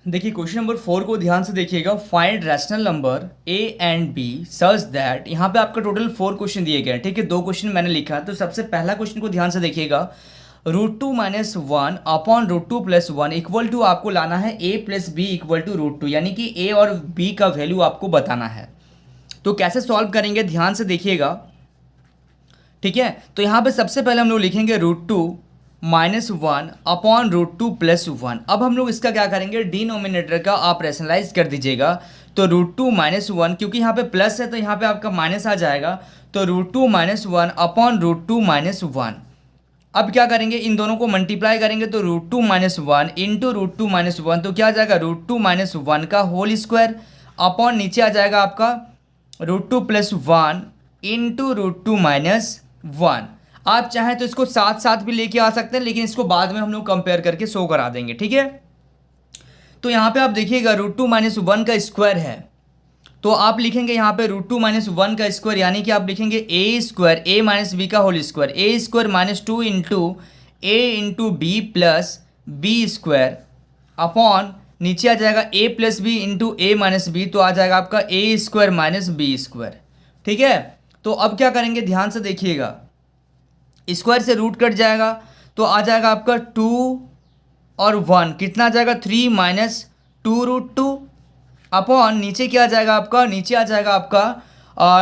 देखिए question number 4 को ध्यान से देखिएगा। Find rational number a and b such that, यहाँ पे आपका टोटल 4 क्वेश्चन दिए गए हैं, ठीक है। 2 क्वेश्चन मैंने लिखा है, तो सबसे पहला क्वेश्चन को ध्यान से देखिएगा। √2 - 1 अपॉन √2 + 1 इक्वल टू आपको लाना है a plus b equal to √2, यानी कि a और b का वैल्यू आपको बताना है। तो कैसे सॉल्व करेंगे ध्यान से देखिएगा, ठीक है। तो यहाँ पे सबसे पहले हम लोग लिखेंगे √2 - 1 अपॉन √2 + 1। अब हम लोग इसका क्या करेंगे, डिनोमिनेटर का आप रैशनलाइज कर दीजिएगा। तो √2 - 1, क्योंकि यहाँ पे प्लस है तो यहाँ पे आपका माइनस आ जाएगा। तो √2 - 1 अपॉन √2 - 1। अब क्या करेंगे, इन दोनों को मल्टीप्लाई करेंगे तो √2 - 1 इंटू √2 - 1, तो क्या आ जाएगा √2 - 1 का होल स्क्वायर अपॉन नीचे आ जाएगा आपका √2 + 1 इंटू √2 - 1। आप चाहें तो इसको साथ साथ भी लेके आ सकते हैं, लेकिन इसको बाद में हम लोग कंपेयर करके शो करा देंगे, ठीक है। तो यहाँ पे आप देखिएगा √2 - 1 का स्क्वायर है, तो आप लिखेंगे यहाँ पे √2 - 1 का स्क्वायर, यानी कि आप लिखेंगे a square a minus B का whole square, a square -2 into a into B plus B square upon नीचे आ जाएगा a plus B into a minus B, तो आ जाएगा आपका a square minus B square, ठीक है। तो अब क्या करेंगे ध्यान से देखिएगा, स्क्वायर से रूट कट जाएगा तो आ जाएगा आपका 2 और 1, कितना आ जाएगा 3 माइनस 2√2 अपॉन नीचे क्या आ जाएगा आपका, नीचे आ जाएगा आपका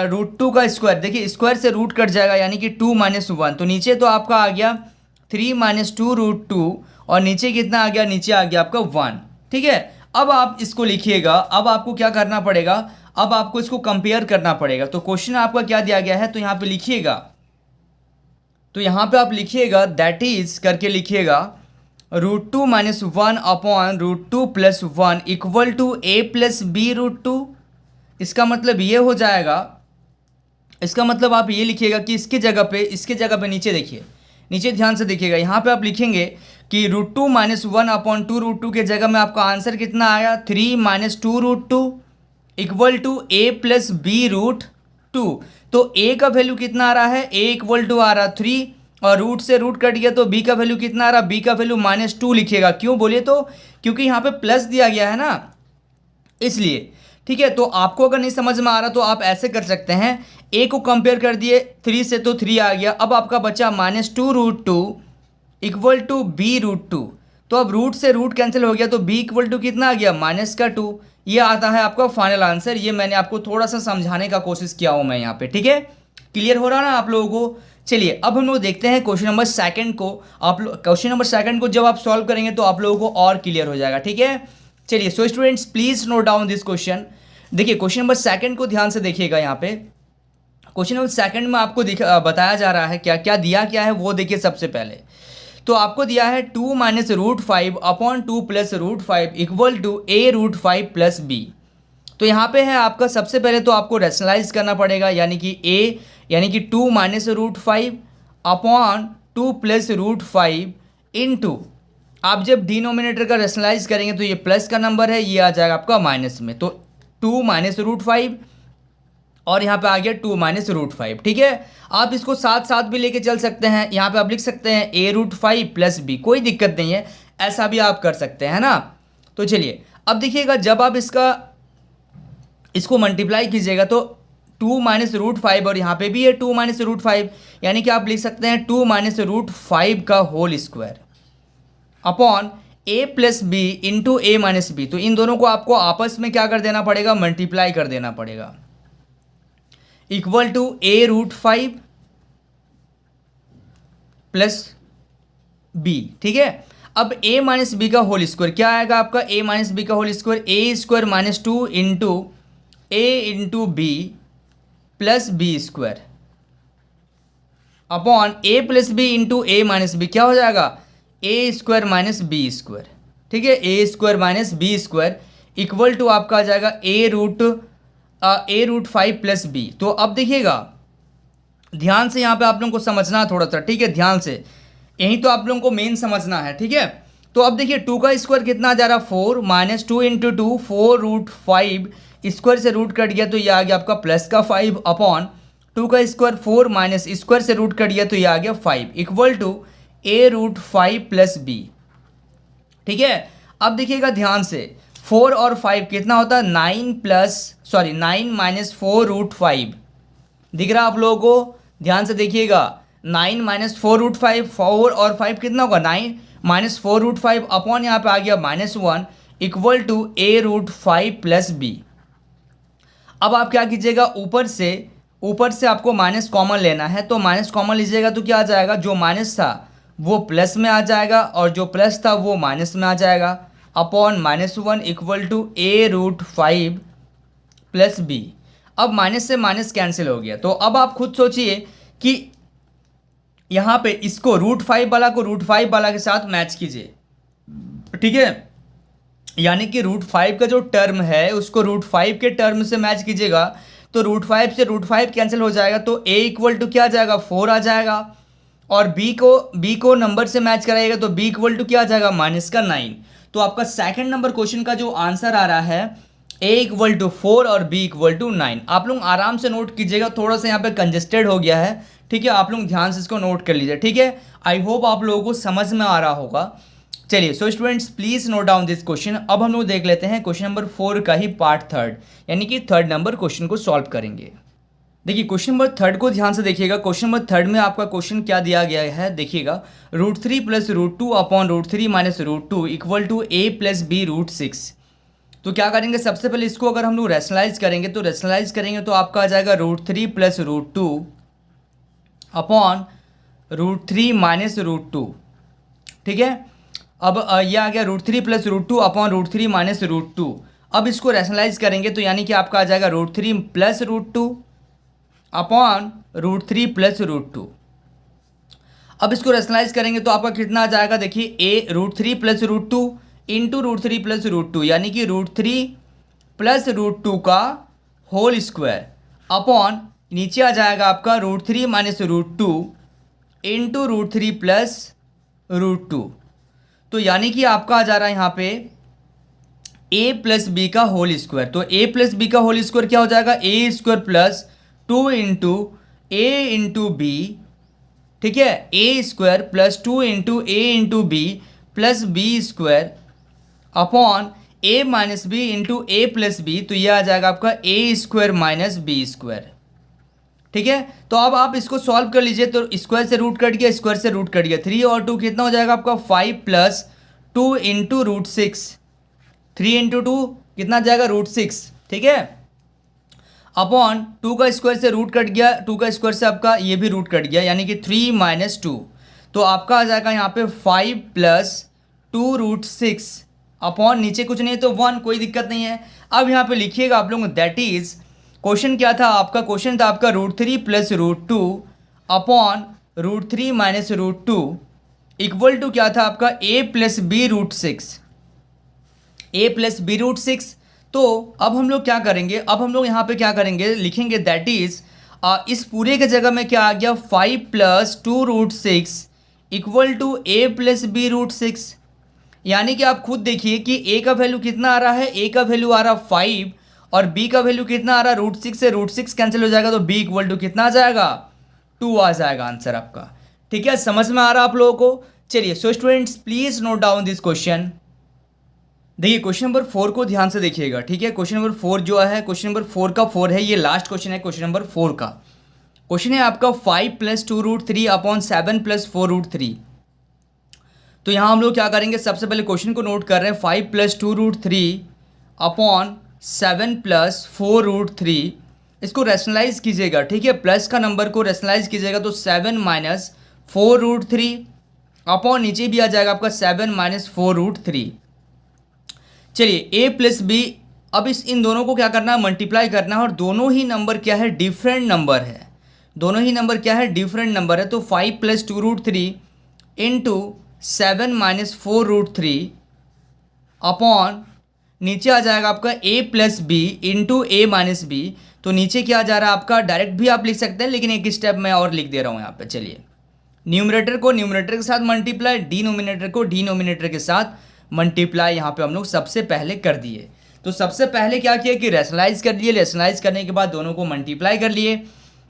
√2 का स्क्वायर। देखिए स्क्वायर से रूट कट जाएगा, यानी कि 2 - 1, तो नीचे तो आपका आ गया 3 - 2√2 और नीचे कितना आ गया, नीचे आ गया आपका 1, ठीक है। अब आप इसको लिखिएगा, अब आपको क्या करना पड़ेगा, अब आपको इसको कंपेयर करना पड़ेगा। तो क्वेश्चन आपका क्या दिया गया है, तो यहाँ पे लिखिएगा, तो यहाँ पे आप लिखिएगा दैट इज करके लिखिएगा √2 - 1 upon √2 + 1 equal to a plus b √2। इसका मतलब ये हो जाएगा, इसका मतलब आप ये लिखिएगा कि इसके जगह पे नीचे देखिए, नीचे ध्यान से देखिएगा, यहाँ पे आप लिखेंगे कि √2 - 1 अपॉन 2√2 के जगह में आपका आंसर कितना आया 3 - 2√2 equal to a plus b √2। तो a का वैल्यू कितना आ रहा है, a इक्वल टू आ रहा 3 और रूट से रूट कट गया तो b का वैल्यू कितना आ रहा, b का वैल्यू -2 लिखिएगा। क्यों बोलिए तो, क्योंकि यहाँ पे प्लस दिया गया है ना, इसलिए, ठीक है। तो आपको अगर नहीं समझ में आ रहा तो आप ऐसे कर सकते हैं, a को कंपेयर कर दिए 3 से तो 3 आ गया, अब आपका बचा -2√2 इक्वल टू b√2। तो अब रूट से रूट कैंसिल हो गया तो b इक्वल टू कितना आ गया -2। ये आता है आपका फाइनल आंसर। ये मैंने आपको थोड़ा सा समझाने का कोशिश किया हूँ मैं यहाँ पे, ठीक है। क्लियर हो रहा ना आप लोगों को। चलिए अब हम लोग देखते हैं क्वेश्चन नंबर सेकंड को। आप लोग क्वेश्चन नंबर सेकंड को जब आप सॉल्व करेंगे तो आप लोगों को और क्लियर हो जाएगा, ठीक है। चलिए so students please note down this question. देखिए क्वेश्चन नंबर सेकंड को ध्यान से देखिएगा। यहाँ पे क्वेश्चन नंबर सेकंड में आपको बताया जा रहा है क्या क्या दिया क्या है वो देखिए। सबसे पहले तो आपको दिया है 2 - √5 upon 2 + √5 equal to a√5 + b। तो यहाँ पे है आपका, सबसे पहले तो आपको रैशनलाइज करना पड़ेगा, यानी कि a यानी कि 2 - √5 अपॉन 2 + √5 इंटू, आप जब डिनोमिनेटर का रैशनलाइज करेंगे तो ये प्लस का नंबर है, ये आ जाएगा आपका माइनस में। तो 2 - √5 और यहाँ पे आ गया 2 - √5, ठीक है। आप इसको साथ साथ भी लेके चल सकते हैं, यहाँ पे आप लिख सकते हैं a√5 + b, कोई दिक्कत नहीं है, ऐसा भी आप कर सकते हैं ना। तो चलिए अब देखिएगा, जब आप इसको मल्टीप्लाई कीजिएगा तो 2 - √5 और यहाँ पे भी है 2 - √5, यानी कि आप लिख सकते हैं 2 - √5 का whole square upon a plus B into a minus B. तो इन दोनों को आपको आपस में क्या कर देना पड़ेगा, मल्टीप्लाई कर देना पड़ेगा, equal to a√5 plus b, ठीक है। अब a माइनस बी का होल स्क्वायर क्या आएगा आपका, a माइनस बी का whole square a square -2 into a into B plus B square upon a plus B into a minus b, क्या हो जाएगा a square minus B square, ठीक है। a square minus B square equal to आपका आ जाएगा a√5 plus b. तो अब देखिएगा ध्यान से, यहाँ पे आप लोगों को समझना है थोड़ा सा, ठीक है, ध्यान से, यही तो आप लोगों को मेन समझना है, ठीक है। तो अब देखिए 2 का स्क्वायर कितना आ जा रहा, 4 -2 इंटू 2 4√5, स्क्वायर से रूट कट गया तो ये आ गया आपका प्लस का 5 अपॉन 2 का स्क्वायर 4 माइनस स्क्वायर से रूट कट गया तो ये आ गया 5 equal to a√5 plus B, ठीक है। अब देखिएगा ध्यान से, 4 और 5 कितना होता है 9 माइनस 4√5। दिख रहा आप लोगों को, ध्यान से देखिएगा। 9 माइनस 4√5, 4 और 5 कितना होगा 9 माइनस 4√5 अपॉन यहाँ पे आ गया -1 equal to a√5 plus b। अब आप क्या कीजिएगा, ऊपर से आपको माइनस कॉमन लेना है, तो माइनस कॉमन लीजिएगा तो क्या आ जाएगा, जो माइनस था वो प्लस में आ जाएगा और जो प्लस था वो माइनस में आ जाएगा upon -1 equal to a√5 plus b। अब माइनस से माइनस कैंसिल हो गया, तो अब आप खुद सोचिए कि यहाँ पे इसको √5 वाला को √5 वाला के साथ मैच कीजिए, ठीक है। यानी कि √5 का जो टर्म है उसको √5 के टर्म से मैच कीजिएगा, तो √5 से √5 कैंसिल हो जाएगा, तो a इक्वल टू क्या आ जाएगा 4 आ जाएगा। और b को नंबर से मैच कराइएगा तो b इक्वल टू क्या आ जाएगा -9। तो आपका सेकंड नंबर क्वेश्चन का जो आंसर आ रहा है a इक्वल टू 4 और b इक्वल टू 9। आप लोग आराम से नोट कीजिएगा, थोड़ा सा यहाँ पे कंजेस्टेड हो गया है, ठीक है। आप लोग ध्यान से इसको नोट कर लीजिए, ठीक है। आई होप आप लोगों को समझ में आ रहा होगा। चलिए so students please note down this question. अब हम लोग देख लेते हैं क्वेश्चन नंबर 4 का ही पार्ट थर्ड, यानी कि थर्ड नंबर क्वेश्चन को सॉल्व करेंगे। देखिए क्वेश्चन नंबर थर्ड को ध्यान से देखिएगा। क्वेश्चन नंबर थर्ड में आपका क्वेश्चन क्या दिया गया है, देखिएगा √3 plus √2 upon √3 minus √2 equal to a plus b √6। तो क्या करेंगे, सबसे पहले इसको अगर हम लोग रैशनलाइज करेंगे तो आपका आ जाएगा √3 प्लस √2 अपॉन √3 माइनस √2, ठीक है। अब यह आ गया √3 प्लस √2 अपॉन √3 माइनस √2। अब इसको रैशनलाइज करेंगे तो यानी कि आपका आ जाएगा √3 प्लस √2 अपॉन √3 प्लस √2। अब इसको रैशनलाइज करेंगे तो आपका कितना आ जाएगा, देखिए a √3 प्लस √2 इंटू √3 प्लस √2, यानी कि √3 प्लस √2 का होल स्क्वायर अपॉन नीचे आ जाएगा आपका √3 माइनस √2 इंटू √3 प्लस √2। तो यानी कि आपका आ जा रहा है यहाँ पे a प्लस बी का होल स्क्वायर। तो a प्लस बी का होल स्क्वायर क्या हो जाएगा, a square plus 2 into a into b, ठीक है। a square plus 2 into a into B plus B square upon a minus b into a plus b. तो यह आ जाएगा आपका a square minus B square, ठीक है। तो अब आप इसको सॉल्व कर लीजिए, तो स्क्वायर से रूट कट गया, स्क्वायर से रूट कट गया, 3 और 2 कितना हो जाएगा आपका 5 प्लस 2 इंटू √6, 3 इंटू 2 कितना आ जाएगा √6, ठीक है। अपॉन 2 का स्क्वायर से रूट कट गया, 2 का स्क्वायर से आपका ये भी रूट कट गया, यानी कि 3 माइनस 2। तो आपका आ जाएगा यहाँ पे 5 प्लस 2 √6 अपॉन नीचे कुछ नहीं तो 1, कोई दिक्कत नहीं है। अब यहाँ पे लिखिएगा आप लोग, दैट इज क्वेश्चन क्या था आपका, क्वेश्चन था आपका √3 plus √2 upon √3 minus √2 equal to क्या था आपका a plus b √6, a plus b √6। तो अब हम लोग क्या करेंगे, अब हम लोग यहाँ पे क्या करेंगे, लिखेंगे दैट इज इस पूरे के जगह में क्या आ गया 5 plus 2 √6 equal to a plus b √6। यानी कि आप खुद देखिए कि a का वैल्यू कितना आ रहा है, a का वैल्यू आ रहा 5 और b का वैल्यू कितना आ रहा है √6 से √6 कैंसिल हो जाएगा, तो b इक्वल टू कितना आ जाएगा 2 आ जाएगा आंसर आपका, ठीक है। समझ में आ रहा है आप लोगों को। चलिए so students please note down this question. देखिए क्वेश्चन नंबर 4 को ध्यान से देखिएगा, ठीक है। क्वेश्चन नंबर 4 जो है, क्वेश्चन नंबर 4 का 4 है, ये लास्ट क्वेश्चन है क्वेश्चन नंबर 4 का। क्वेश्चन है आपका 5 प्लस 2 √3 अपॉन 7 प्लस 4 √3। तो यहाँ हम लोग क्या करेंगे, सबसे पहले क्वेश्चन को नोट कर रहे हैं, 5 प्लस 2 √3 अपॉन 7 प्लस 4 √3। इसको रैशनलाइज कीजिएगा, ठीक है। प्लस का नंबर को रैशनलाइज कीजिएगा तो 7 माइनस 4 √3 अपॉन नीचे भी आ जाएगा आपका 7 माइनस 4 √3। चलिए a प्लस बी, अब इन दोनों को क्या करना है, मल्टीप्लाई करना है, और दोनों ही नंबर क्या है, डिफरेंट नंबर है। दोनों ही नंबर क्या है, डिफरेंट नंबर है। तो 5 प्लस 2 √3 इंटू 7 माइनस 4 √3 अपॉन नीचे आ जाएगा आपका a plus B into a minus B. तो नीचे क्या जा रहा है आपका, डायरेक्ट भी आप लिख सकते हैं, लेकिन एक स्टेप मैं और लिख दे रहा हूँ यहाँ पे। चलिए न्यूमरेटर को न्यूमरेटर के साथ मल्टीप्लाई, डिनोमिनेटर को डिनोमिनेटर के साथ मल्टीप्लाई यहाँ पे हम लोग सबसे पहले कर दिए। तो सबसे पहले क्या किया कि रैशनलाइज कर लिए, रैशनलाइज करने के बाद दोनों को मल्टीप्लाई कर लिए।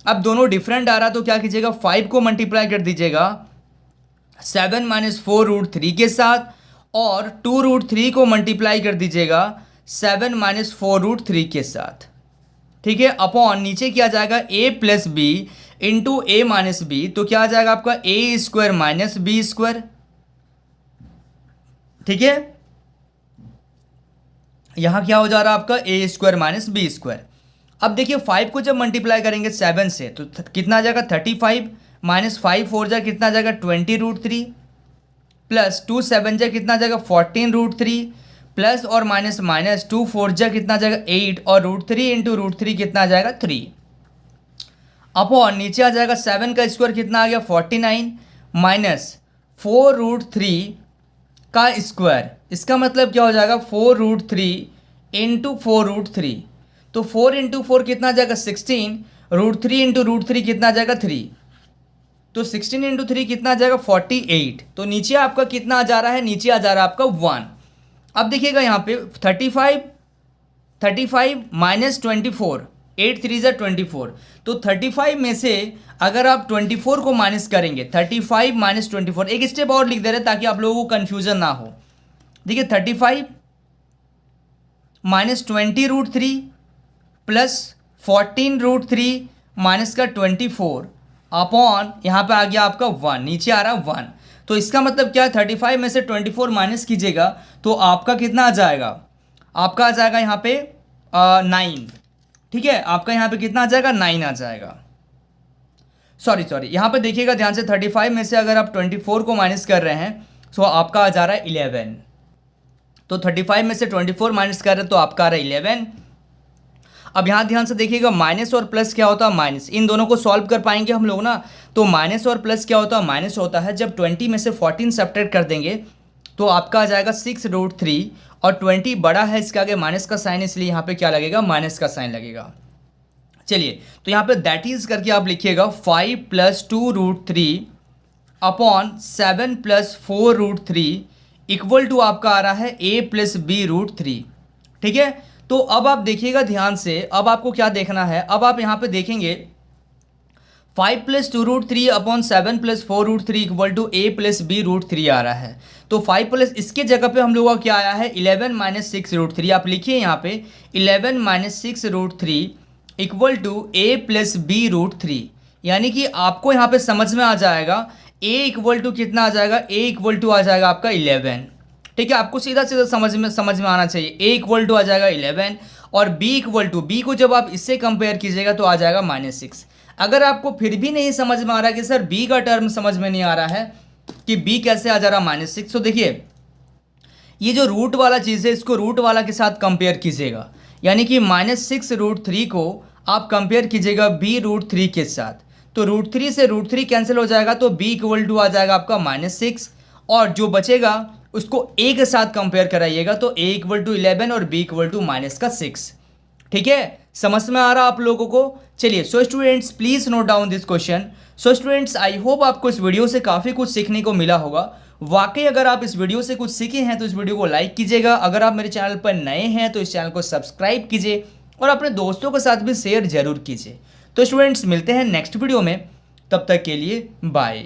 अब दोनों डिफरेंट आ रहा तो क्या कीजिएगा, 5 को मल्टीप्लाई कर दीजिएगा 7 माइनस 4 √3 के साथ, और 2 √3 को मल्टीप्लाई कर दीजिएगा 7 माइनस 4√3 के साथ, ठीक है, अपॉन नीचे क्या जाएगा a plus B into a minus B, तो क्या आ जाएगा आपका a square minus B square, ठीक है। यहां क्या हो जा रहा है आपका a square minus B square. अब देखिए 5 को जब मल्टीप्लाई करेंगे 7 से तो कितना आ जाएगा 35 माइनस 5 4 जा कितना आ जाएगा 20√3 प्लस 2 7 जा कितना आ जाएगा 14√3 प्लस और माइनस माइनस 2 4 जा कितना आ जाएगा 8 और √3 इंटू √3 कितना आ जाएगा 3 अपॉन नीचे आ जाएगा 7 का स्क्वायर कितना आ गया 49 माइनस 4√3 का स्क्वायर, इसका मतलब क्या हो जाएगा 4√3 इंटू 4√3, तो 4 इंटू 4 कितना आ जाएगा 16, √3 इंटू √3 कितना आ जाएगा 3, तो 16 इंटू 3 कितना आ जाएगा 48, तो नीचे आपका कितना आ जा रहा है, नीचे आ जा रहा है आपका 1। अब देखिएगा यहाँ पे 35 माइनस 24, 8 3 जा 24, तो 35 में से अगर आप 24 को माइनस करेंगे, 35 माइनस 24, एक स्टेप और लिख दे रहे ताकि आप लोगों को कन्फ्यूजन ना हो। देखिए 35 माइनस 20√3 प्लस 14√3 माइनस का 24 अपॉन यहाँ पे आ गया आपका 1, नीचे आ रहा 1, तो इसका मतलब क्या है 35 में से 24 माइनस कीजिएगा तो आपका कितना आ जाएगा, आपका आ जाएगा यहाँ पे 9, ठीक है, आपका यहाँ पे कितना आ जाएगा 9 आ जाएगा। सॉरी यहाँ पे देखिएगा ध्यान से, 35 में से अगर आप 24 को माइनस कर रहे हैं तो आपका आ जा रहा है 11, तो 35 में से 24 माइनस कर रहे हैं तो आपका आ रहा है 11। अब यहाँ ध्यान से देखिएगा माइनस और प्लस क्या होता है, माइनस, इन दोनों को सॉल्व कर पाएंगे हम लोग ना, तो माइनस और प्लस क्या होता है, माइनस होता है। जब 20 में से 14 सब्ट्रैक्ट कर देंगे तो आपका आ जाएगा 6√3 और 20 बड़ा है, इसके आगे माइनस का साइन, इसलिए यहाँ पे क्या लगेगा, माइनस का साइन लगेगा। चलिए तो यहाँ पे दैट इज करके आप लिखिएगा 5 + 2√3 अपॉन 7 + 4√3 इक्वल टू आपका आ रहा है a + b√3, ठीक है। तो अब आप देखिएगा ध्यान से, अब आपको क्या देखना है, अब आप यहाँ पे देखेंगे 5 + 2√3 upon 7 + 4√3 equal to a + b√3 आ रहा है। तो 5 प्लस इसके जगह पे हम लोगों का क्या आया है 11 - 6√3, आप लिखिए यहाँ पे 11 - 6√3 इक्वल टू a + b√3, यानी कि आपको यहाँ पे समझ में आ जाएगा a इक्वल टू कितना आ जाएगा, a इक्वल टू आ जाएगा आपका 11, ठीक है। आपको सीधा सीधा समझ में आना चाहिए, a इक्वल टू आ जाएगा 11 और b इक्वल टू, b को जब आप इससे कंपेयर कीजिएगा तो आ जाएगा -6। अगर आपको फिर भी नहीं समझ में आ रहा है कि सर b का टर्म समझ में नहीं आ रहा है कि b कैसे आ जा रहा है -6, तो देखिए ये जो रूट वाला चीज़ है इसको रूट वाला के साथ कंपेयर कीजिएगा, यानी कि -6√3 को आप कंपेयर कीजिएगा b√3 के साथ, तो √3 से √3 कैंसिल हो जाएगा तो b इक्वल टू आ जाएगा आपका -6 और जो बचेगा उसको a के साथ कंपेयर कराइएगा तो a इक्वल टू 11 और b इक्वल टू -6, ठीक है। समझ में आ रहा आप लोगों को। चलिए so students please note down this question. So students I hope आपको इस वीडियो से काफ़ी कुछ सीखने को मिला होगा। वाकई अगर आप इस वीडियो से कुछ सीखे हैं तो इस वीडियो को लाइक कीजिएगा, अगर आप मेरे चैनल पर नए हैं तो इस चैनल को सब्सक्राइब कीजिए और अपने दोस्तों के साथ भी शेयर जरूर कीजिए। तो स्टूडेंट्स मिलते हैं नेक्स्ट वीडियो में, तब तक के लिए बाय।